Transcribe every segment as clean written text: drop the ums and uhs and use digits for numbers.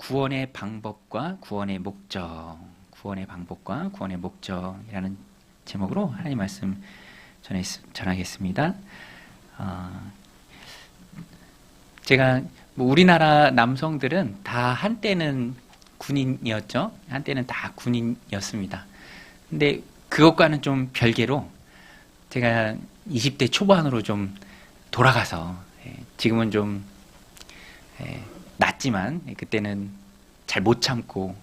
구원의 방법과 구원의 목적, 구원의 방법과 구원의 목적이라는 제목으로 하나님 말씀 전하겠습니다. 제가 우리나라 남성들은 다 한때는 군인이었죠. 한때는 다 군인이었습니다. 근데 그것과는 좀 별개로 제가 20대 초반으로 좀 돌아가서 지금은 좀 낫지만 그때는 잘 못 참고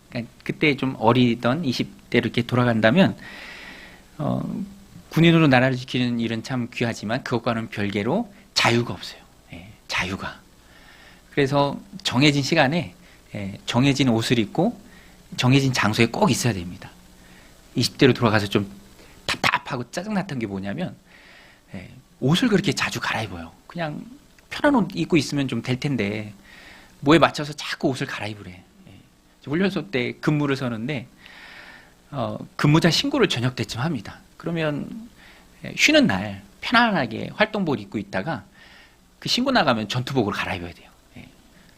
그러니까 그때 좀 어리던 20대로 이렇게 돌아간다면 군인으로 나라를 지키는 일은 참 귀하지만 그것과는 별개로 자유가 없어요. 자유가. 그래서 정해진 시간에 정해진 옷을 입고 정해진 장소에 꼭 있어야 됩니다. 20대로 돌아가서 좀 답답하고 짜증났던 게 뭐냐면 옷을 그렇게 자주 갈아입어요. 그냥 편한 옷 입고 있으면 좀 될 텐데 뭐에 맞춰서 자꾸 옷을 갈아입으래. 훈련소 때 근무를 서는데 근무자 신고를 저녁 때쯤 합니다. 그러면 쉬는 날 편안하게 활동복을 입고 있다가 그 신고 나가면 전투복으로 갈아입어야 돼요.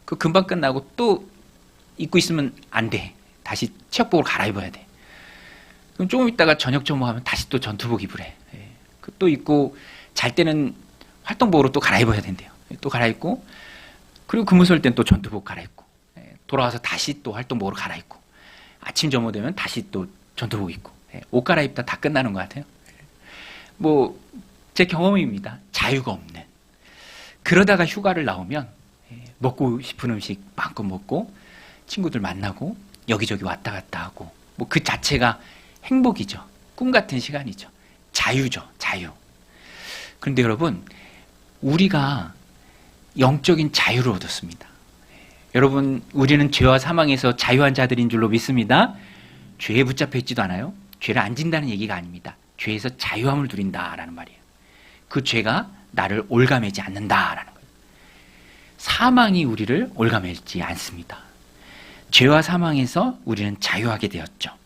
그 금방 끝나고 또 입고 있으면 안 돼. 다시 체육복으로 갈아입어야 돼. 그럼 조금 있다가 저녁 점호하면 다시 또 전투복 입으래. 또 입고 잘 때는 활동복으로 또 갈아입어야 된대요. 또 갈아입고 그리고 근무 설 땐 또 전투복 갈아입고 돌아와서 다시 또 활동복으로 갈아입고 아침 점호되면 다시 또 전투복 입고 옷 갈아입다 다 끝나는 것 같아요. 뭐 제 경험입니다. 자유가 없는. 그러다가 휴가를 나오면 먹고 싶은 음식 마음껏 먹고 친구들 만나고 여기저기 왔다 갔다 하고 뭐 그 자체가 행복이죠. 꿈 같은 시간이죠. 자유죠. 자유. 그런데 여러분 우리가 영적인 자유를 얻었습니다. 여러분 우리는 죄와 사망에서 자유한 자들인 줄로 믿습니다. 죄에 붙잡혀 있지도 않아요. 죄를 안 진다는 얘기가 아닙니다. 죄에서 자유함을 누린다라는 말이에요. 그 죄가 나를 올가매지 않는다라는 거예요. 사망이 우리를 올가매지 않습니다. 죄와 사망에서 우리는 자유하게 되었죠.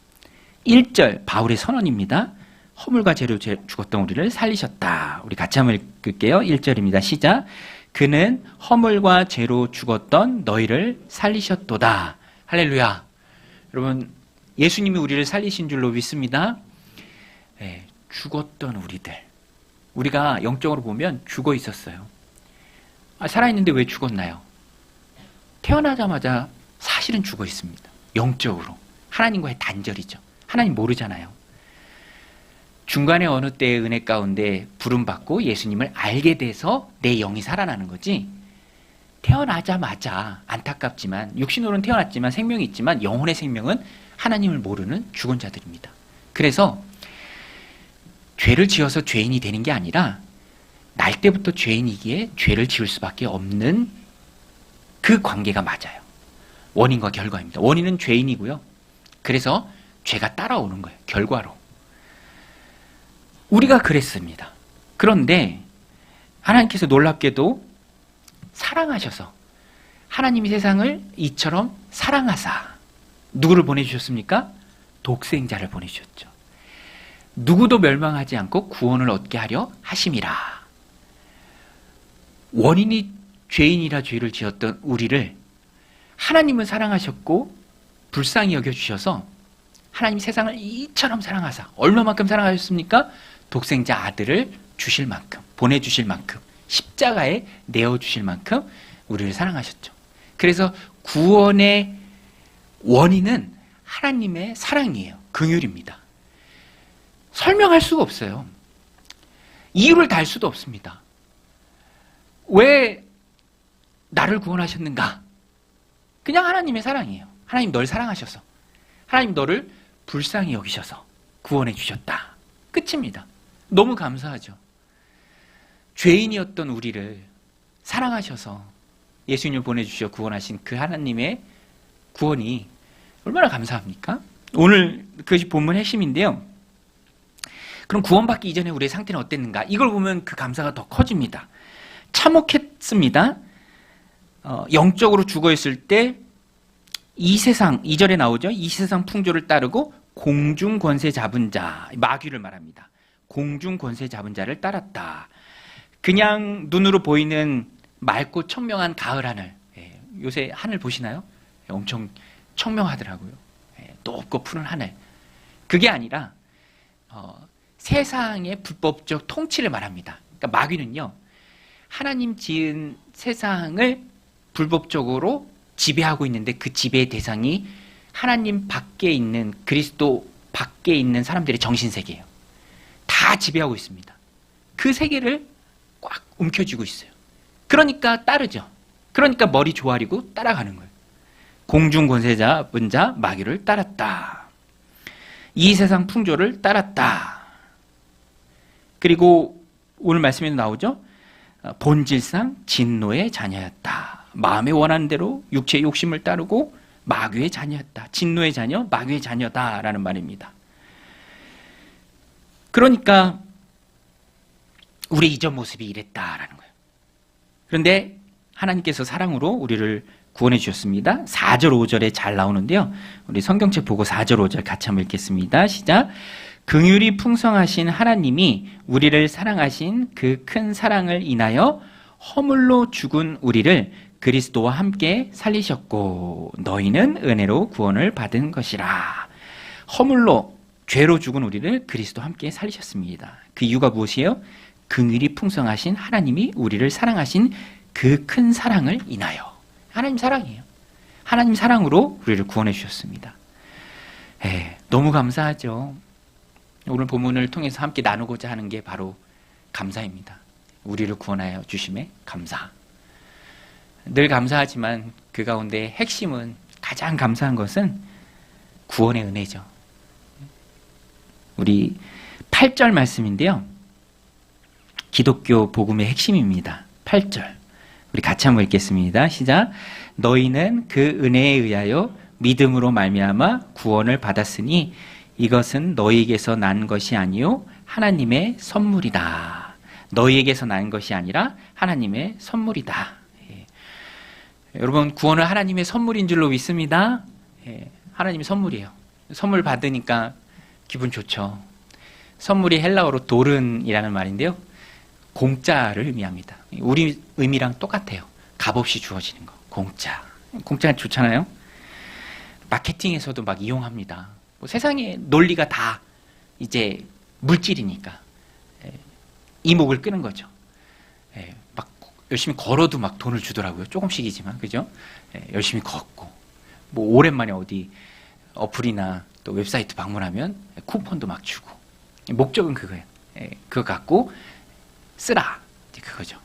1절 바울의 선언입니다. 허물과 죄로 죽었던 우리를 살리셨다. 우리 같이 한번 읽을게요. 1절입니다. 시작. 그는 허물과 죄로 죽었던 너희를 살리셨도다. 할렐루야. 여러분 예수님이 우리를 살리신 줄로 믿습니다. 죽었던 우리들. 우리가 영적으로 보면 죽어 있었어요. 살아있는데 왜 죽었나요? 태어나자마자 사실은 죽어 있습니다. 영적으로. 하나님과의 단절이죠. 하나님 모르잖아요. 중간에 어느 때의 은혜 가운데 부름받고 예수님을 알게 돼서 내 영이 살아나는 거지 태어나자마자 안타깝지만 육신으로는 태어났지만 생명이 있지만 영혼의 생명은 하나님을 모르는 죽은 자들입니다. 그래서 죄를 지어서 죄인이 되는 게 아니라 날 때부터 죄인이기에 죄를 지을 수밖에 없는 그 관계가 맞아요. 원인과 결과입니다. 원인은 죄인이고요. 그래서 죄가 따라오는 거예요. 결과로. 우리가 그랬습니다. 그런데 하나님께서 놀랍게도 사랑하셔서 하나님이 세상을 이처럼 사랑하사 누구를 보내주셨습니까? 독생자를 보내주셨죠. 누구도 멸망하지 않고 구원을 얻게 하려 하심이라. 원인이 죄인이라 죄를 지었던 우리를 하나님은 사랑하셨고 불쌍히 여겨주셔서 하나님이 세상을 이처럼 사랑하사 얼마만큼 사랑하셨습니까? 독생자 아들을 주실 만큼 보내주실 만큼 십자가에 내어주실 만큼 우리를 사랑하셨죠. 그래서 구원의 원인은 하나님의 사랑이에요. 긍휼입니다. 설명할 수가 없어요. 이유를 달 수도 없습니다. 왜 나를 구원하셨는가? 그냥 하나님의 사랑이에요. 하나님 널 사랑하셔서 하나님 너를 불쌍히 여기셔서 구원해 주셨다. 끝입니다. 너무 감사하죠. 죄인이었던 우리를 사랑하셔서 예수님을 보내주셔 구원하신 그 하나님의 구원이 얼마나 감사합니까? 오늘 그것이 본문 핵심인데요. 그럼 구원받기 이전에 우리의 상태는 어땠는가? 이걸 보면 그 감사가 더 커집니다. 참혹했습니다. 영적으로 죽어있을 때 이 세상, 2절에 나오죠. 이 세상 풍조를 따르고 공중 권세 잡은 자, 마귀를 말합니다. 공중 권세 잡은 자를 따랐다. 그냥 눈으로 보이는 맑고 청명한 가을 하늘, 요새 하늘 보시나요? 엄청 청명하더라고요. 높고 푸른 하늘. 그게 아니라 세상의 불법적 통치를 말합니다. 그러니까 마귀는요, 하나님 지은 세상을 불법적으로 지배하고 있는데 그 지배의 대상이 하나님 밖에 있는, 그리스도 밖에 있는 사람들의 정신세계예요. 다 지배하고 있습니다. 그 세계를 꽉 움켜쥐고 있어요. 그러니까 따르죠. 그러니까 머리 조아리고 따라가는 거예요. 공중 권세자 문자 마귀를 따랐다. 이 세상 풍조를 따랐다. 그리고 오늘 말씀에도 나오죠. 본질상 진노의 자녀였다. 마음에 원하는 대로 육체의 욕심을 따르고 마귀의 자녀였다. 진노의 자녀, 마귀의 자녀다라는 말입니다. 그러니까 우리의 이전 모습이 이랬다라는 거예요. 그런데 하나님께서 사랑으로 우리를 구원해 주셨습니다. 4절 5절에 잘 나오는데요. 우리 성경책 보고 4절 5절 같이 한번 읽겠습니다. 시작. 긍휼이 풍성하신 하나님이 우리를 사랑하신 그 큰 사랑을 인하여 허물로 죽은 우리를 그리스도와 함께 살리셨고 너희는 은혜로 구원을 받은 것이라. 허물로 죄로 죽은 우리를 그리스도와 함께 살리셨습니다. 그 이유가 무엇이에요? 긍휼이 풍성하신 하나님이 우리를 사랑하신 그 큰 사랑을 인하여. 하나님 사랑이에요. 하나님 사랑으로 우리를 구원해 주셨습니다. 너무 감사하죠. 오늘 본문을 통해서 함께 나누고자 하는 게 바로 감사입니다. 우리를 구원하여 주심에 감사. 늘 감사하지만 그 가운데 핵심은, 가장 감사한 것은 구원의 은혜죠. 우리 8절 말씀인데요. 기독교 복음의 핵심입니다. 8절. 우리 같이 한번 읽겠습니다. 시작. 너희는 그 은혜에 의하여 믿음으로 말미암아 구원을 받았으니 이것은 너희에게서 난 것이 아니요 하나님의 선물이다. 너희에게서 난 것이 아니라 하나님의 선물이다. 여러분, 구원은 하나님의 선물인 줄로 믿습니다. 하나님의 선물이에요. 선물 받으니까 기분 좋죠. 선물이 헬라어로 도른이라는 말인데요. 공짜를 의미합니다. 우리 의미랑 똑같아요. 값없이 주어지는 거. 공짜. 공짜가 좋잖아요. 마케팅에서도 막 이용합니다. 뭐 세상의 논리가 다 이제 물질이니까 이목을 끄는 거죠. 막 열심히 걸어도 막 돈을 주더라고요. 조금씩이지만, 그죠? 열심히 걷고, 뭐 오랜만에 어디 어플이나 또 웹사이트 방문하면 쿠폰도 막 주고. 목적은 그거예요. 그거 갖고 쓰라. 그거죠.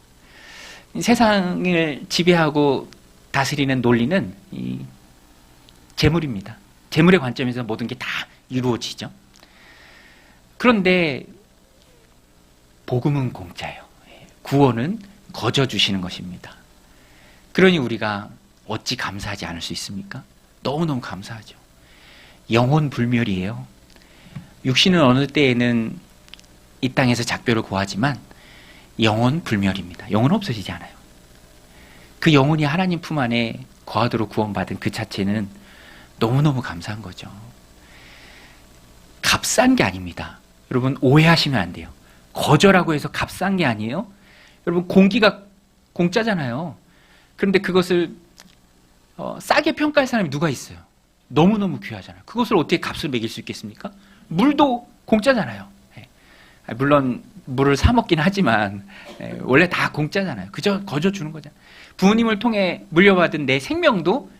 세상을 지배하고 다스리는 논리는 이 재물입니다. 재물의 관점에서 모든 게 다 이루어지죠. 그런데 복음은 공짜예요. 구원은 거저 주시는 것입니다. 그러니 우리가 어찌 감사하지 않을 수 있습니까? 너무너무 감사하죠. 영혼 불멸이에요. 육신은 어느 때에는 이 땅에서 작별을 고하지만 영혼 불멸입니다. 영혼은 없어지지 않아요. 그 영혼이 하나님 품 안에 거하도록 구원받은 그 자체는 너무너무 감사한 거죠. 값싼 게 아닙니다. 여러분, 오해하시면 안 돼요. 거저라고 해서 값싼 게 아니에요. 여러분, 공기가 공짜잖아요. 그런데 그것을 싸게 평가할 사람이 누가 있어요? 너무너무 귀하잖아요. 그것을 어떻게 값을 매길 수 있겠습니까? 물도 공짜잖아요. 물론 물을 사 먹긴 하지만 원래 다 공짜잖아요. 그저 거저 주는 거잖아요. 부모님을 통해 물려받은 내 생명도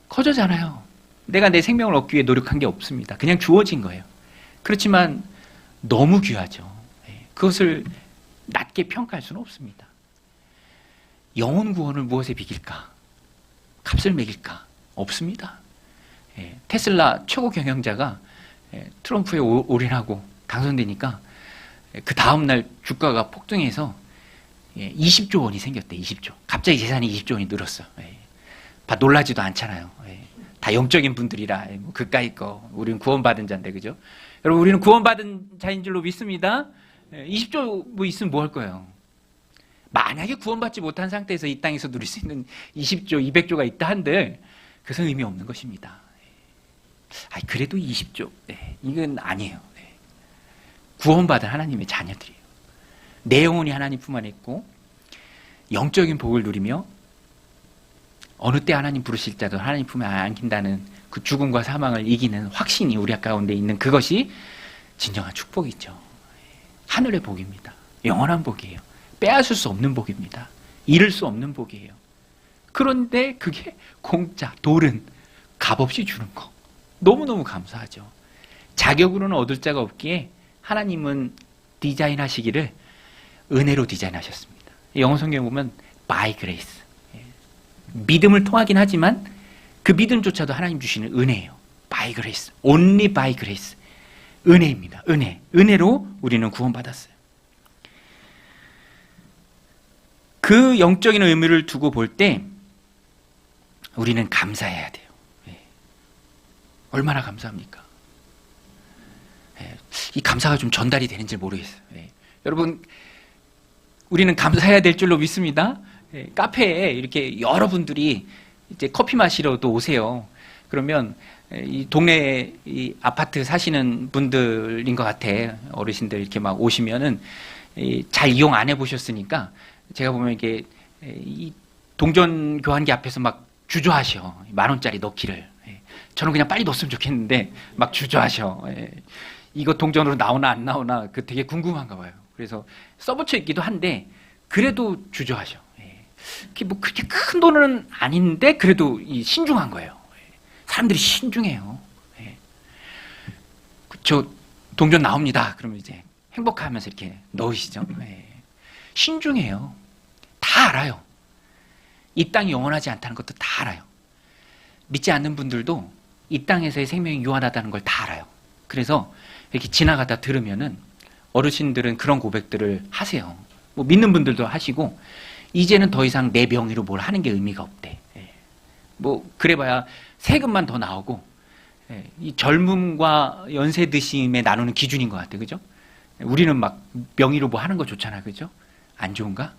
거저잖아요. 내가 내 생명을 얻기 위해 노력한 게 없습니다. 그냥 주어진 거예요. 그렇지만 너무 귀하죠. 그것을 낮게 평가할 수는 없습니다. 영혼 구원을 무엇에 비길까? 값을 매길까? 없습니다. 테슬라 최고 경영자가 트럼프에 올인하고 당선되니까 그 다음날 주가가 폭등해서 20조 원이 생겼대. 20조. 갑자기 재산이 20조 원이 늘었어. 놀라지도 않잖아요. 다 영적인 분들이라 뭐 그까이 거. 우리는 구원받은 자인데, 그죠? 여러분, 우리는 구원받은 자인 줄로 믿습니다. 20조 뭐 있으면 뭐 할 거예요? 만약에 구원받지 못한 상태에서 이 땅에서 누릴 수 있는 20조, 200조가 있다 한들 그것은 의미 없는 것입니다. 그래도 20조, 이건 아니에요. 구원받은 하나님의 자녀들이에요. 내 영혼이 하나님 품 안에 있고 영적인 복을 누리며 어느 때 하나님 부르실 때도 하나님 품에 안긴다는 그 죽음과 사망을 이기는 확신이 우리 가운데 있는 그것이 진정한 축복이죠. 하늘의 복입니다. 영원한 복이에요. 빼앗을 수 없는 복입니다. 잃을 수 없는 복이에요. 그런데 그게 공짜, 돌은 값없이 주는 거. 너무너무 감사하죠. 자격으로는 얻을 자가 없기에 하나님은 디자인하시기를 은혜로 디자인하셨습니다. 영어 성경에 보면 by grace. 믿음을 통하긴 하지만 그 믿음조차도 하나님 주시는 은혜예요. by grace. only by grace. 은혜입니다. 은혜. 은혜로 우리는 구원받았어요. 그 영적인 의미를 두고 볼 때 우리는 감사해야 돼요. 얼마나 감사합니까? 이 감사가 좀 전달이 되는지 모르겠어요. 여러분, 우리는 감사해야 될 줄로 믿습니다. 카페에 이렇게 여러분들이 이제 커피 마시러도 오세요. 그러면 이 동네에 이 아파트 사시는 분들인 것 같아. 어르신들 이렇게 막 오시면은 잘 이용 안 해보셨으니까 제가 보면 이게 이 동전 교환기 앞에서 막 주저하셔. 10,000원짜리 넣기를. 저는 그냥 빨리 넣었으면 좋겠는데 막 주저하셔. 이거 동전으로 나오나 안 나오나 그 되게 궁금한가 봐요. 그래서 써붙여 있기도 한데 그래도 주저하셔. 뭐 그렇게 큰 돈은 아닌데 그래도 신중한 거예요. 사람들이 신중해요. 저 동전 나옵니다. 그러면 이제 행복하면서 이렇게 넣으시죠. 신중해요. 다 알아요. 이 땅이 영원하지 않다는 것도 다 알아요. 믿지 않는 분들도 이 땅에서의 생명이 유한하다는 걸 다 알아요. 그래서 이렇게 지나가다 들으면은 어르신들은 그런 고백들을 하세요. 뭐 믿는 분들도 하시고 이제는 더 이상 내 명의로 뭘 하는 게 의미가 없대. 뭐 그래봐야 세금만 더 나오고 이 젊음과 연세 드심에 나누는 기준인 것 같아요. 그죠? 우리는 막 명의로 뭐 하는 거 좋잖아요. 그죠? 안 좋은가?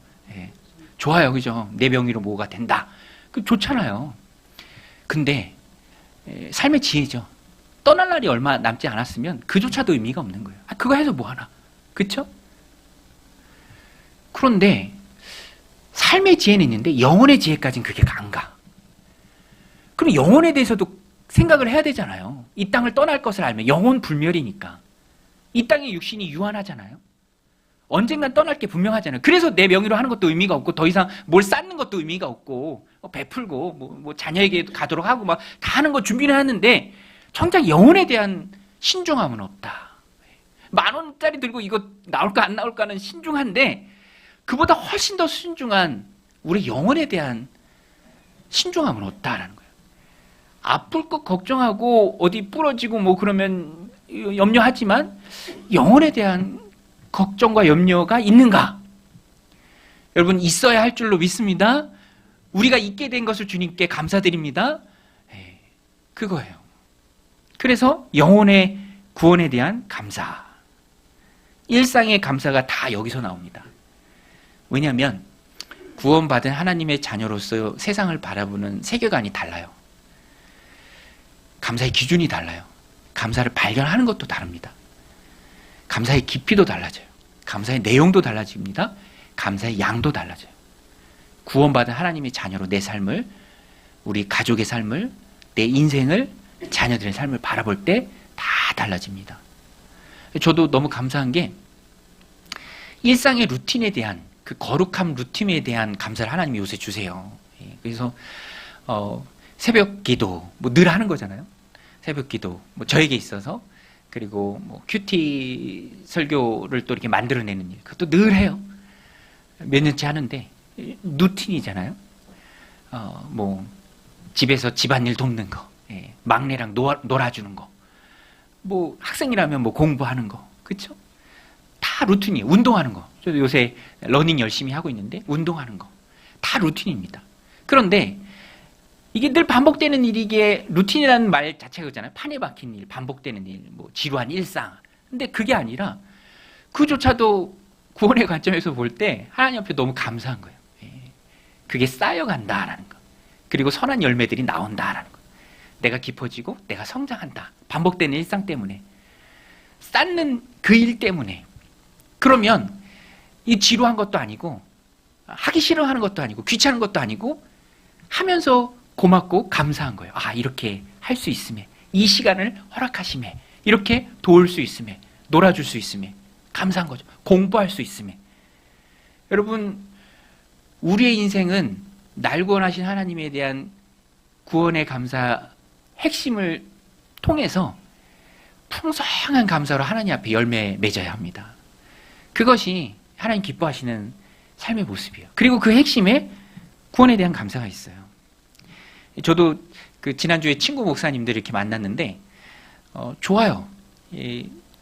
좋아요. 그죠? 내 명의로 뭐가 된다. 그 좋잖아요. 근데 삶의 지혜죠. 떠날 날이 얼마 남지 않았으면 그조차도 의미가 없는 거예요. 그거 해서 뭐 하나. 그쵸? 그런데 삶의 지혜는 있는데 영혼의 지혜까지는 그게 안 가. 그럼 영혼에 대해서도 생각을 해야 되잖아요. 이 땅을 떠날 것을 알면 영혼 불멸이니까. 이 땅의 육신이 유한하잖아요. 언젠간 떠날 게 분명하잖아요. 그래서 내 명의로 하는 것도 의미가 없고 더 이상 뭘 쌓는 것도 의미가 없고 베풀고 뭐 자녀에게 가도록 하고 막 다 하는 거 준비는 하는데 정작 영혼에 대한 신중함은 없다. 10,000원짜리 들고 이거 나올까 안 나올까는 신중한데 그보다 훨씬 더 신중한 우리 영혼에 대한 신중함은 없다라는 거예요. 아플 것 걱정하고 어디 부러지고 뭐 그러면 염려하지만 영혼에 대한 걱정과 염려가 있는가? 여러분 있어야 할 줄로 믿습니다. 우리가 있게 된 것을 주님께 감사드립니다. 그거예요. 그래서 영혼의 구원에 대한 감사. 일상의 감사가 다 여기서 나옵니다. 왜냐하면 구원받은 하나님의 자녀로서 세상을 바라보는 세계관이 달라요. 감사의 기준이 달라요. 감사를 발견하는 것도 다릅니다. 감사의 깊이도 달라져요. 감사의 내용도 달라집니다. 감사의 양도 달라져요. 구원받은 하나님의 자녀로 내 삶을, 우리 가족의 삶을, 내 인생을, 자녀들의 삶을 바라볼 때 다 달라집니다. 저도 너무 감사한 게 일상의 루틴에 대한 그 거룩함 루틴에 대한 감사를 하나님이 요새 주세요. 그래서 새벽 기도 뭐 늘 하는 거잖아요. 새벽 기도 뭐 저에게 있어서 그리고 뭐 큐티 설교를 또 이렇게 만들어내는 일 그것도 늘 해요. 몇 년째 하는데 루틴이잖아요. 뭐 집에서 집안일 돕는 거, 막내랑 놀아주는 거, 뭐 학생이라면 뭐 공부하는 거, 그렇죠? 다 루틴이에요. 운동하는 거. 저도 요새 러닝 열심히 하고 있는데 운동하는 거 다 루틴입니다. 그런데 이게 늘 반복되는 일이기에 루틴이라는 말 자체가 있잖아요. 판에 박힌 일, 반복되는 일, 뭐 지루한 일상. 근데 그게 아니라 그조차도 구원의 관점에서 볼 때 하나님 앞에 너무 감사한 거예요. 그게 쌓여간다라는 거. 그리고 선한 열매들이 나온다라는 거. 내가 깊어지고 내가 성장한다. 반복되는 일상 때문에. 쌓는 그 일 때문에. 그러면 이 지루한 것도 아니고 하기 싫어하는 것도 아니고 귀찮은 것도 아니고 하면서 고맙고 감사한 거예요. 아, 이렇게 할 수 있음에, 이 시간을 허락하심에, 이렇게 도울 수 있음에, 놀아줄 수 있음에 감사한 거죠. 공부할 수 있음에. 여러분, 우리의 인생은 날 구원하신 하나님에 대한 구원의 감사 핵심을 통해서 풍성한 감사로 하나님 앞에 열매 맺어야 합니다. 그것이 하나님 기뻐하시는 삶의 모습이에요. 그리고 그 핵심에 구원에 대한 감사가 있어요. 저도 그 지난주에 친구 목사님들 이렇게 만났는데 좋아요.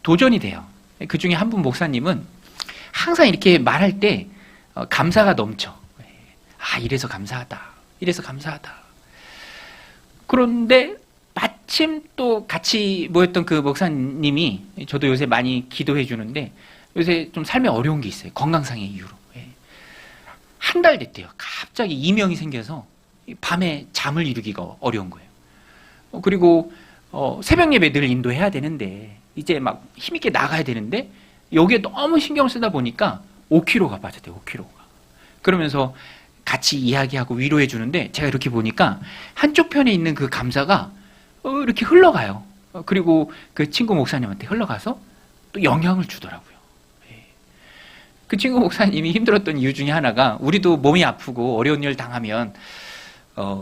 도전이 돼요. 그 중에 한 분 목사님은 항상 이렇게 말할 때 감사가 넘쳐. 아, 이래서 감사하다. 이래서 감사하다. 그런데 마침 또 같이 모였던 그 목사님이, 저도 요새 많이 기도해 주는데 요새 좀 삶에 어려운 게 있어요. 건강상의 이유로. 한 달 됐대요. 갑자기 이명이 생겨서 밤에 잠을 이루기가 어려운 거예요. 그리고 새벽 예배 늘 인도해야 되는데 이제 막 힘있게 나가야 되는데 여기에 너무 신경 쓰다 보니까 5kg가 빠졌대요. 5kg가. 그러면서 같이 이야기하고 위로해 주는데 제가 이렇게 보니까 한쪽 편에 있는 그 감사가 이렇게 흘러가요. 그리고 그 친구 목사님한테 흘러가서 또 영향을 주더라고요. 그 친구 목사님이 힘들었던 이유 중에 하나가, 우리도 몸이 아프고 어려운 일 당하면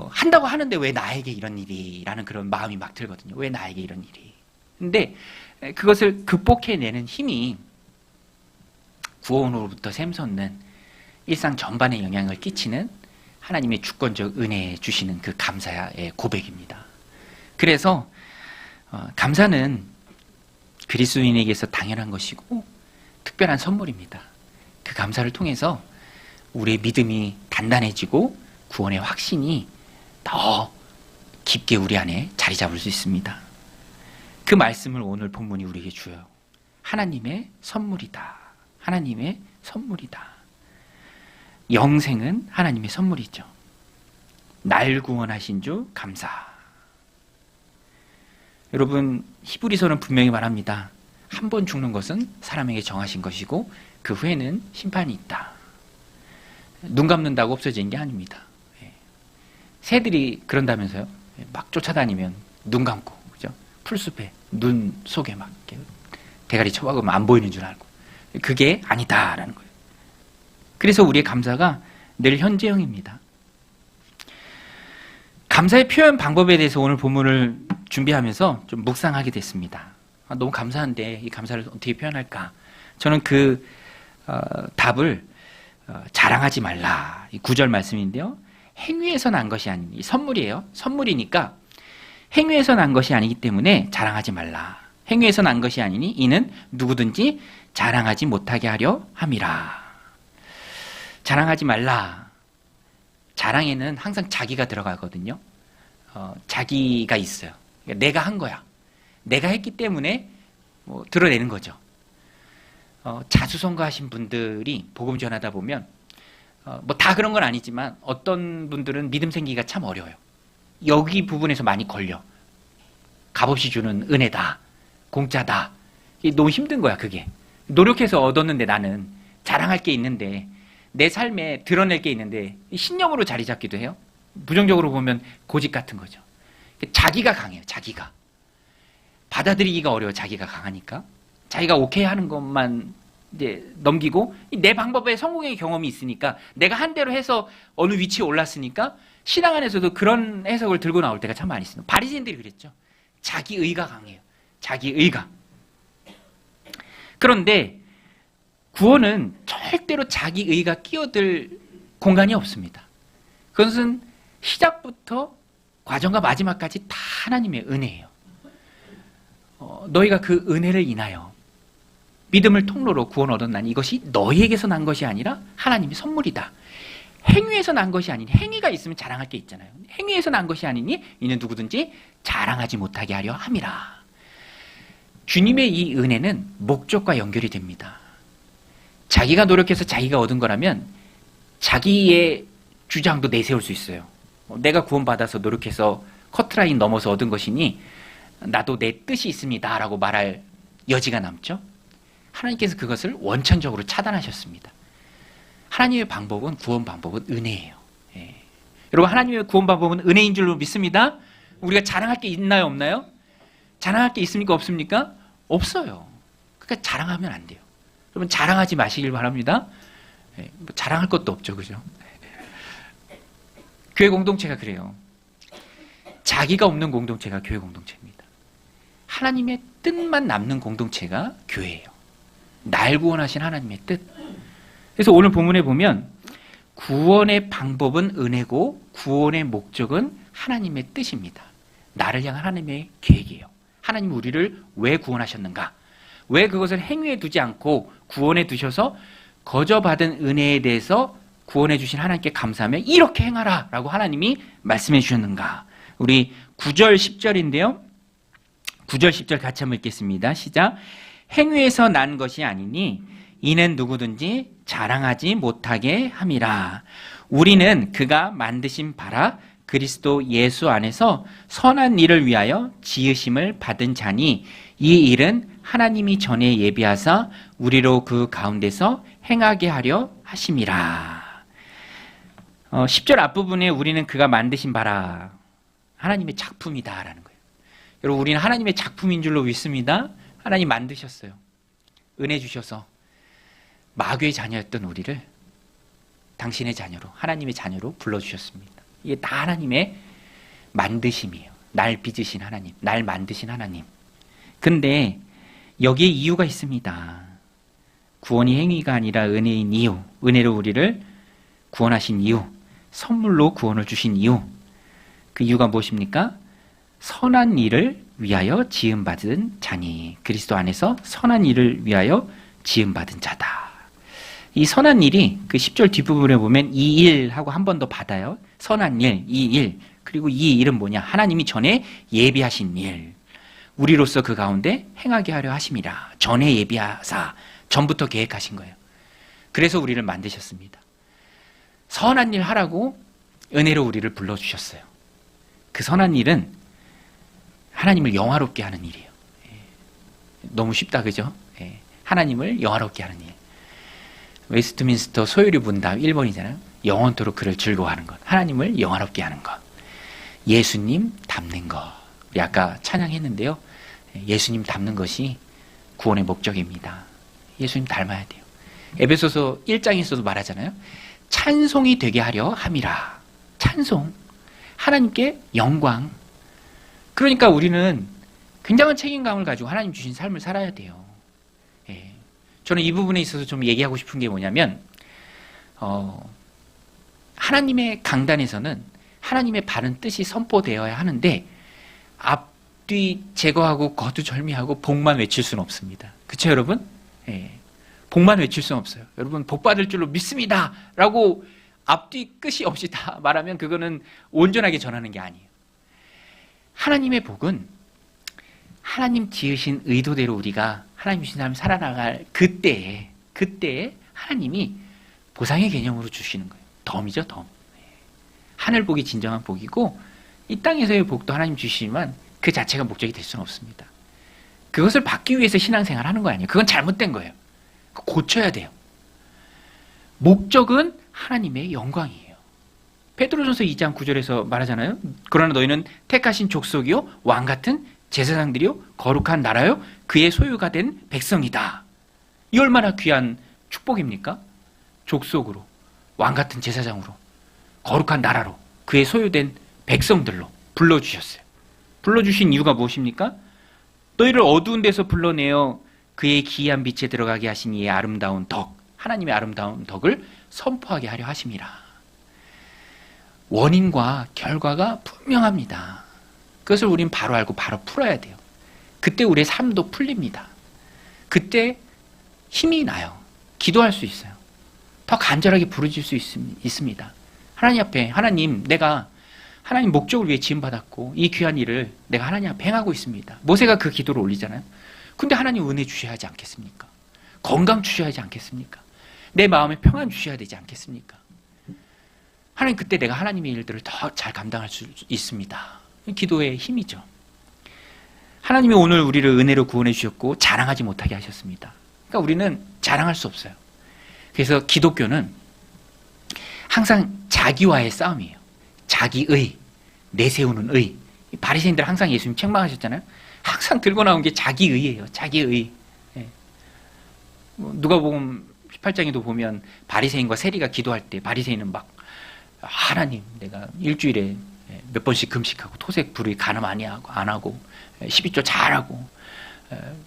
한다고 하는데 왜 나에게 이런 일이? 라는 그런 마음이 막 들거든요. 왜 나에게 이런 일이? 근데 그것을 극복해내는 힘이 구원으로부터 샘솟는 일상 전반에 영향을 끼치는 하나님의 주권적 은혜에 주시는 그 감사의 고백입니다. 그래서 감사는 그리스도인에게서 당연한 것이고 특별한 선물입니다. 그 감사를 통해서 우리의 믿음이 단단해지고 구원의 확신이 더 깊게 우리 안에 자리 잡을 수 있습니다. 그 말씀을 오늘 본문이 우리에게 주어요. 하나님의 선물이다. 하나님의 선물이다. 영생은 하나님의 선물이죠. 날 구원하신 주 감사. 여러분, 히브리서는 분명히 말합니다. 한 번 죽는 것은 사람에게 정하신 것이고 그 후에는 심판이 있다. 눈 감는다고 없어지는 게 아닙니다. 새들이 그런다면서요. 막 쫓아다니면 눈 감고, 그죠? 풀숲에 눈 속에 막 대가리 쳐박으면 안 보이는 줄 알고. 그게 아니다라는 거예요. 그래서 우리의 감사가 늘 현재형입니다. 감사의 표현 방법에 대해서 오늘 본문을 준비하면서 좀 묵상하게 됐습니다. 너무 감사한데 이 감사를 어떻게 표현할까? 저는 그 답을 자랑하지 말라. 이 9절 말씀인데요. 행위에서 난 것이 아니니, 선물이에요. 선물이니까 행위에서 난 것이 아니기 때문에 자랑하지 말라. 행위에서 난 것이 아니니 이는 누구든지 자랑하지 못하게 하려 함이라. 자랑하지 말라. 자랑에는 항상 자기가 들어가거든요. 자기가 있어요. 내가 한 거야. 내가 했기 때문에 드러내는 거죠. 자수성가하신 분들이 복음 전하다 보면 다 그런 건 아니지만 어떤 분들은 믿음 생기기가 참 어려워요. 여기 부분에서 많이 걸려. 값없이 주는 은혜다. 공짜다. 너무 힘든 거야, 그게. 노력해서 얻었는데 나는 자랑할 게 있는데 내 삶에 드러낼 게 있는데 신념으로 자리 잡기도 해요. 부정적으로 보면 고집 같은 거죠. 자기가 강해요. 자기가. 받아들이기가 어려워. 자기가 강하니까. 자기가 오케이 하는 것만 이제 넘기고 내 방법에 성공의 경험이 있으니까 내가 한 대로 해서 어느 위치에 올랐으니까 신앙 안에서도 그런 해석을 들고 나올 때가 참 많이 있습니다. 바리새인들이 그랬죠. 자기의가 강해요. 자기의가. 그런데 구원은 절대로 자기의가 끼어들 공간이 없습니다. 그것은 시작부터 과정과 마지막까지 다 하나님의 은혜예요. 너희가 그 은혜를 인하여 믿음을 통로로 구원 얻었나니 이것이 너희에게서 난 것이 아니라 하나님의 선물이다. 행위에서 난 것이 아니니, 행위가 있으면 자랑할 게 있잖아요. 행위에서 난 것이 아니니 이는 누구든지 자랑하지 못하게 하려 함이라. 주님의 이 은혜는 목적과 연결이 됩니다. 자기가 노력해서 자기가 얻은 거라면 자기의 주장도 내세울 수 있어요. 내가 구원받아서 노력해서 커트라인 넘어서 얻은 것이니 나도 내 뜻이 있습니다 라고 말할 여지가 남죠. 하나님께서 그것을 원천적으로 차단하셨습니다. 하나님의 방법은, 구원 방법은 은혜예요. 여러분, 하나님의 구원 방법은 은혜인 줄로 믿습니다. 우리가 자랑할 게 있나요, 없나요? 자랑할 게 있습니까, 없습니까? 없어요. 그러니까 자랑하면 안 돼요. 여러분, 자랑하지 마시길 바랍니다. 뭐 자랑할 것도 없죠, 그죠? 교회 공동체가 그래요. 자기가 없는 공동체가 교회 공동체입니다. 하나님의 뜻만 남는 공동체가 교회예요. 날 구원하신 하나님의 뜻. 그래서 오늘 본문에 보면 구원의 방법은 은혜고 구원의 목적은 하나님의 뜻입니다. 나를 향한 하나님의 계획이에요. 하나님 우리를 왜 구원하셨는가? 왜 그것을 행위에 두지 않고 구원에 두셔서 거저 받은 은혜에 대해서 구원해 주신 하나님께 감사하며 이렇게 행하라 라고 하나님이 말씀해 주셨는가? 우리 9절 10절인데요. 9절 10절 같이 한번 읽겠습니다. 시작. 행위에서 난 것이 아니니 이는 누구든지 자랑하지 못하게 함이라. 우리는 그가 만드신 바라 그리스도 예수 안에서 선한 일을 위하여 지으심을 받은 자니 이 일은 하나님이 전에 예비하사 우리로 그 가운데서 행하게 하려 하심이라. 10절 앞부분에 우리는 그가 만드신 바라, 하나님의 작품이다라는 거예요. 여러분, 우리는 하나님의 작품인 줄로 믿습니다. 하나님 만드셨어요. 은혜 주셔서 마귀의 자녀였던 우리를 당신의 자녀로, 하나님의 자녀로 불러주셨습니다. 이게 다 하나님의 만드심이에요. 날 빚으신 하나님, 날 만드신 하나님. 근데 여기에 이유가 있습니다. 구원이 행위가 아니라 은혜인 이유, 은혜로 우리를 구원하신 이유, 선물로 구원을 주신 이유, 그 이유가 무엇입니까? 선한 일을 위하여 지음받은 자니, 그리스도 안에서 선한 일을 위하여 지음받은 자다. 이 선한 일이 그 10절 뒷부분에 보면 이 일하고 한 번 더 받아요. 선한 일, 이 일. 그리고 이 일은 뭐냐? 하나님이 전에 예비하신 일. 우리로서 그 가운데 행하게 하려 하심이라. 전에 예비하사, 전부터 계획하신 거예요. 그래서 우리를 만드셨습니다. 선한 일 하라고 은혜로 우리를 불러주셨어요. 그 선한 일은 하나님을 영화롭게 하는 일이에요. 너무 쉽다, 그죠? 하나님을 영화롭게 하는 일. 웨스트민스터 소유리 분당 1번이잖아요. 영원토록 그를 즐거워하는 것. 하나님을 영화롭게 하는 것. 예수님 닮는 것. 우리 아까 찬양했는데요. 예수님 닮는 것이 구원의 목적입니다. 예수님 닮아야 돼요. 에베소서 1장에서도 말하잖아요. 찬송이 되게 하려 함이라. 찬송. 하나님께 영광. 그러니까 우리는 굉장한 책임감을 가지고 하나님 주신 삶을 살아야 돼요. 저는 이 부분에 있어서 좀 얘기하고 싶은 게 뭐냐면, 하나님의 강단에서는 하나님의 바른 뜻이 선포되어야 하는데 앞뒤 제거하고 거두절미하고 복만 외칠 수는 없습니다. 그렇죠, 여러분? 복만 외칠 수는 없어요. 여러분, 복 받을 줄로 믿습니다 라고 앞뒤 끝이 없이 다 말하면 그거는 온전하게 전하는 게 아니에요. 하나님의 복은 하나님 지으신 의도대로 우리가 하나님 주신 삶을 살아나갈 그때에 하나님이 보상의 개념으로 주시는 거예요. 덤이죠, 덤. 하늘 복이 진정한 복이고 이 땅에서의 복도 하나님 주시지만 그 자체가 목적이 될 수는 없습니다. 그것을 받기 위해서 신앙생활 하는 거 아니에요. 그건 잘못된 거예요. 고쳐야 돼요. 목적은 하나님의 영광이에요. 베드로전서 2장 9절에서 말하잖아요. 그러나 너희는 택하신 족속이요 왕같은 제사장들이요 거룩한 나라요 그의 소유가 된 백성이다. 이 얼마나 귀한 축복입니까? 족속으로, 왕같은 제사장으로, 거룩한 나라로, 그의 소유된 백성들로 불러주셨어요. 불러주신 이유가 무엇입니까? 너희를 어두운 데서 불러내어 그의 기이한 빛에 들어가게 하신 이의 아름다운 덕, 하나님의 아름다운 덕을 선포하게 하려 하심이라. 원인과 결과가 분명합니다. 그것을 우린 바로 알고 바로 풀어야 돼요. 그때 우리의 삶도 풀립니다. 그때 힘이 나요. 기도할 수 있어요. 더 간절하게 부르짖을 수 있습니다. 하나님 앞에, 하나님, 내가 하나님 목적을 위해 지음받았고 이 귀한 일을 내가 하나님 앞에 행하고 있습니다. 모세가 그 기도를 올리잖아요. 근데 하나님 은혜 주셔야 하지 않겠습니까? 건강 주셔야 하지 않겠습니까? 내 마음에 평안 주셔야 되지 않겠습니까? 하나님, 그때 내가 하나님의 일들을 더 잘 감당할 수 있습니다. 기도의 힘이죠. 하나님이 오늘 우리를 은혜로 구원해 주셨고 자랑하지 못하게 하셨습니다. 그러니까 우리는 자랑할 수 없어요. 그래서 기독교는 항상 자기와의 싸움이에요. 자기의, 내세우는 의. 바리새인들 항상 예수님 책망하셨잖아요. 항상 들고 나온 게 자기의예요. 자기의. 예. 누가복음 18장에도 보면 바리새인과 세리가 기도할 때 바리새인은 막 하나님, 내가 일주일에 몇 번씩 금식하고 토색 불의 간음 안 하고 12조 잘하고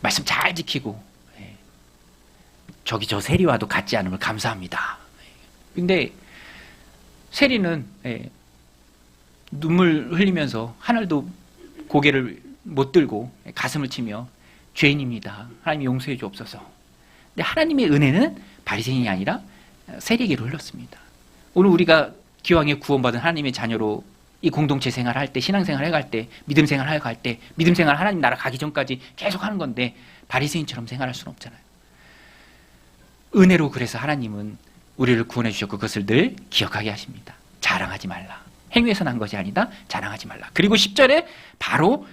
말씀 잘 지키고 저기 저 세리와도 같지 않음을 감사합니다. 근데 세리는 눈물 흘리면서 하늘도 고개를 못 들고 가슴을 치며 죄인입니다. 하나님 용서해 주옵소서. 근데 하나님의 은혜는 바리새인이 아니라 세리에게로 흘렀습니다. 오늘 우리가 기왕에 구원받은 하나님의 자녀로 이 공동체 생활할 때, 신앙생활 해갈 때, 믿음 생활 해갈 때, 믿음 생활 하나님 나라 가기 전까지 계속 하는 건데 바리새인처럼 생활할 수는 없잖아요. 은혜로 그래서 하나님은 우리를 구원해 주셨고 그것을 늘 기억하게 하십니다. 자랑하지 말라. 행위에서 난 것이 아니다. 자랑하지 말라. 그리고 10절에 바로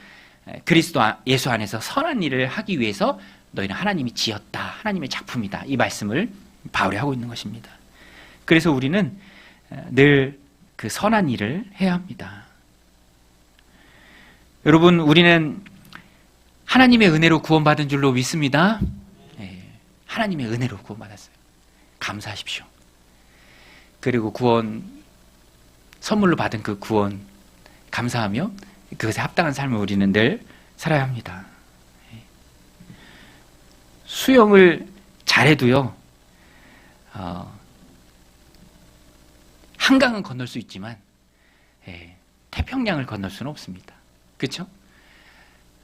그리스도 예수 안에서 선한 일을 하기 위해서 너희는 하나님이 지었다. 하나님의 작품이다. 이 말씀을 바울이 하고 있는 것입니다. 그래서 우리는 늘 그 선한 일을 해야 합니다. 여러분, 우리는 하나님의 은혜로 구원받은 줄로 믿습니다. 하나님의 은혜로 구원받았어요. 감사하십시오. 그리고 구원, 선물로 받은 그 구원 감사하며 그것에 합당한 삶을 우리는 늘 살아야 합니다. 수영을 잘해도요, 한강은 건널 수 있지만 태평양을 건널 수는 없습니다. 그렇죠?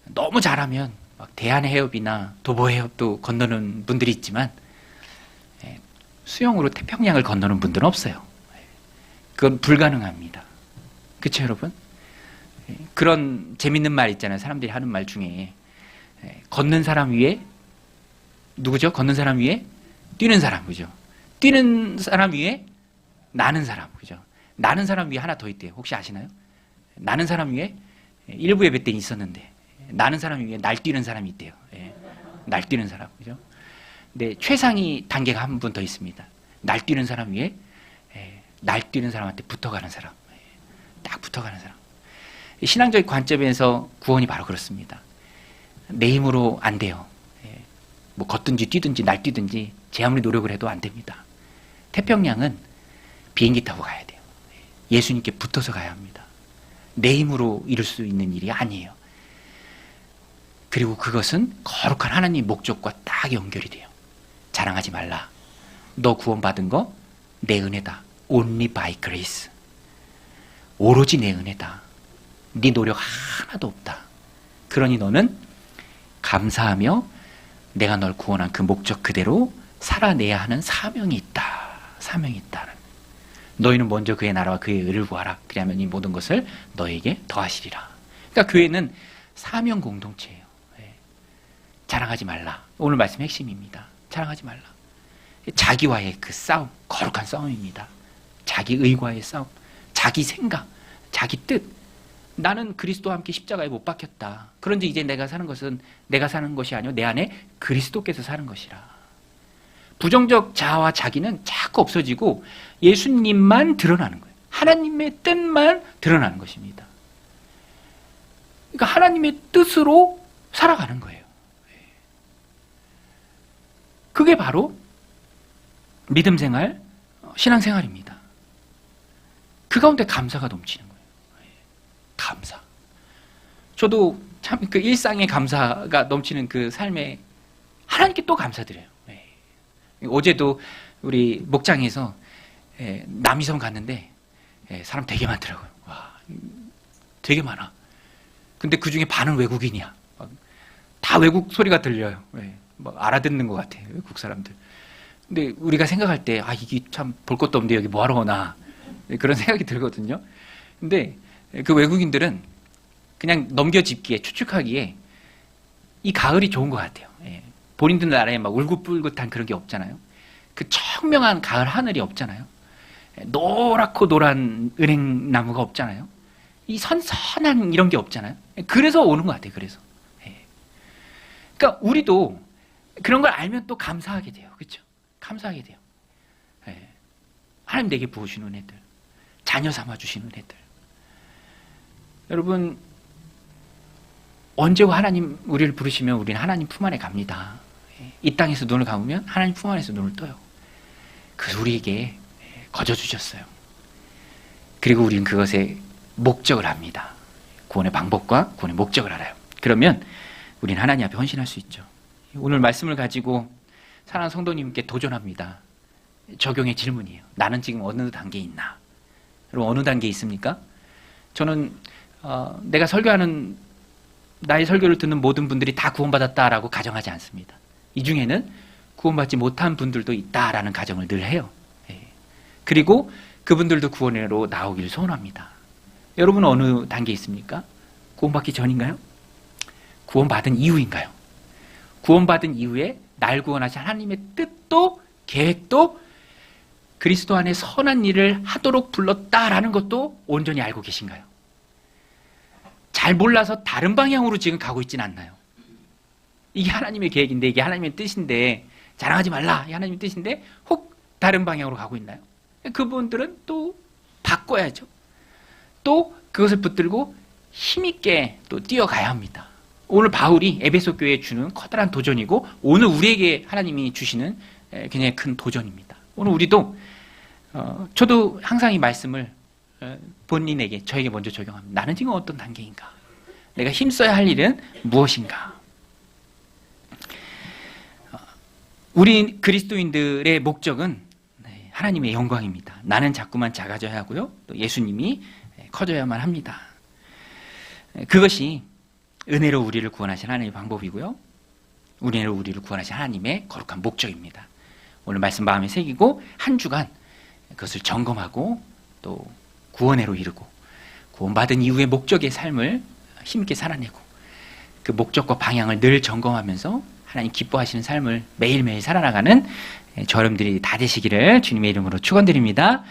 너무 잘하면 막 대한해협이나 도보해협도 건너는 분들이 있지만 수영으로 태평양을 건너는 분들은 없어요. 그건 불가능합니다. 그렇죠, 여러분? 그런 재밌는 말 있잖아요. 사람들이 하는 말 중에 걷는 사람 위에 누구죠? 걷는 사람 위에 뛰는 사람, 그죠? 뛰는 사람 위에 나는 사람, 그죠? 나는 사람 위에 하나 더 있대요. 혹시 아시나요? 나는 사람 위에 일부 예배 때 있었는데 나는 사람 위에 날뛰는 사람이 있대요. 날뛰는 사람, 그죠? 근데 최상위 단계가 한 분 더 있습니다. 날뛰는 사람 위에 날뛰는 사람한테 붙어가는 사람, 딱 붙어가는 사람. 신앙적 관점에서 구원이 바로 그렇습니다. 내 힘으로 안 돼요. 뭐 걷든지 뛰든지 날뛰든지 제 아무리 노력을 해도 안 됩니다. 태평양은 비행기 타고 가야 돼요. 예수님께 붙어서 가야 합니다. 내 힘으로 이룰 수 있는 일이 아니에요. 그리고 그것은 거룩한 하나님의 목적과 딱 연결이 돼요. 자랑하지 말라. 너 구원받은 거 내 은혜다. Only by grace. 오로지 내 은혜다. 네 노력 하나도 없다. 그러니 너는 감사하며 내가 널 구원한 그 목적 그대로 살아내야 하는 사명이 있다. 사명이 있다는. 너희는 먼저 그의 나라와 그의 의를 구하라. 그리하면 이 모든 것을 너에게 더하시리라. 그러니까 교회는 사명 공동체예요. 자랑하지 말라. 오늘 말씀의 핵심입니다. 자랑하지 말라. 자기와의 그 싸움, 거룩한 싸움입니다. 자기 의과의 싸움, 자기 생각, 자기 뜻. 나는 그리스도와 함께 십자가에 못 박혔다. 그런데 이제 내가 사는 것은 내가 사는 것이 아니요 내 안에 그리스도께서 사는 것이라. 부정적 자아와 자기는 자꾸 없어지고 예수님만 드러나는 거예요. 하나님의 뜻만 드러나는 것입니다. 그러니까 하나님의 뜻으로 살아가는 거예요. 그게 바로 믿음 생활, 신앙 생활입니다. 그 가운데 감사가 넘치는 거예요. 감사. 저도 참 그 일상의 감사가 넘치는 그 삶에 하나님께 또 감사드려요. 어제도 우리 목장에서 남이섬 갔는데 사람 되게 많더라고요. 와, 되게 많아. 근데 그 중에 반은 외국인이야. 다 외국 소리가 들려요. 막 알아듣는 것 같아요. 외국 사람들. 근데 우리가 생각할 때, 이게 참 볼 것도 없는데 여기 뭐하러 오나. 그런 생각이 들거든요. 근데 그 외국인들은 그냥 넘겨짚기에, 추측하기에 이 가을이 좋은 것 같아요. 본인들 나라에 막 울긋불긋한 그런 게 없잖아요. 그 청명한 가을 하늘이 없잖아요. 노랗고 노란 은행나무가 없잖아요. 이 선선한 이런 게 없잖아요. 그래서 오는 것 같아요. 그래서. 그러니까 우리도 그런 걸 알면 또 감사하게 돼요. 그렇죠? 감사하게 돼요. 하나님 내게 부어주신 은혜들, 자녀 삼아 주신 은혜들, 여러분, 언제고 하나님 우리를 부르시면 우리는 하나님 품 안에 갑니다. 이 땅에서 눈을 감으면 하나님 품 안에서 눈을 떠요. 그래서 우리에게 거저 주셨어요. 그리고 우리는 그것에 목적을 합니다. 구원의 방법과 구원의 목적을 알아요. 그러면 우리는 하나님 앞에 헌신할 수 있죠. 오늘 말씀을 가지고 사랑하는 성도님께 도전합니다. 적용의 질문이에요. 나는 지금 어느 단계에 있나? 여러분, 어느 단계에 있습니까? 저는 내가 설교하는, 나의 설교를 듣는 모든 분들이 다 구원받았다라고 가정하지 않습니다. 이 중에는 구원받지 못한 분들도 있다라는 가정을 늘 해요. 그리고 그분들도 구원으로 나오기를 소원합니다. 여러분은 어느 단계에 있습니까? 구원받기 전인가요? 구원받은 이후인가요? 구원받은 이후에 날 구원하신 하나님의 뜻도 계획도 그리스도 안에 선한 일을 하도록 불렀다라는 것도 온전히 알고 계신가요? 잘 몰라서 다른 방향으로 지금 가고 있지는 않나요? 이게 하나님의 계획인데, 이게 하나님의 뜻인데, 자랑하지 말라, 이게 하나님의 뜻인데 혹 다른 방향으로 가고 있나요? 그분들은 또 바꿔야죠. 또 그것을 붙들고 힘있게 또 뛰어가야 합니다. 오늘 바울이 에베소 교회에 주는 커다란 도전이고, 오늘 우리에게 하나님이 주시는 굉장히 큰 도전입니다. 오늘 우리도 저도 항상 이 말씀을 본인에게, 저에게 먼저 적용합니다. 나는 지금 어떤 단계인가? 내가 힘써야 할 일은 무엇인가? 우리 그리스도인들의 목적은 하나님의 영광입니다. 나는 자꾸만 작아져야 하고요, 또 예수님이 커져야만 합니다. 그것이 은혜로 우리를 구원하신 하나님의 방법이고요, 은혜로 우리를 구원하신 하나님의 거룩한 목적입니다. 오늘 말씀 마음에 새기고 한 주간 그것을 점검하고 또 구원회로 이루고 구원받은 이후의 목적의 삶을 힘있게 살아내고 그 목적과 방향을 늘 점검하면서 하나님 기뻐하시는 삶을 매일매일 살아나가는 저 여러분들이 다 되시기를 주님의 이름으로 축원드립니다.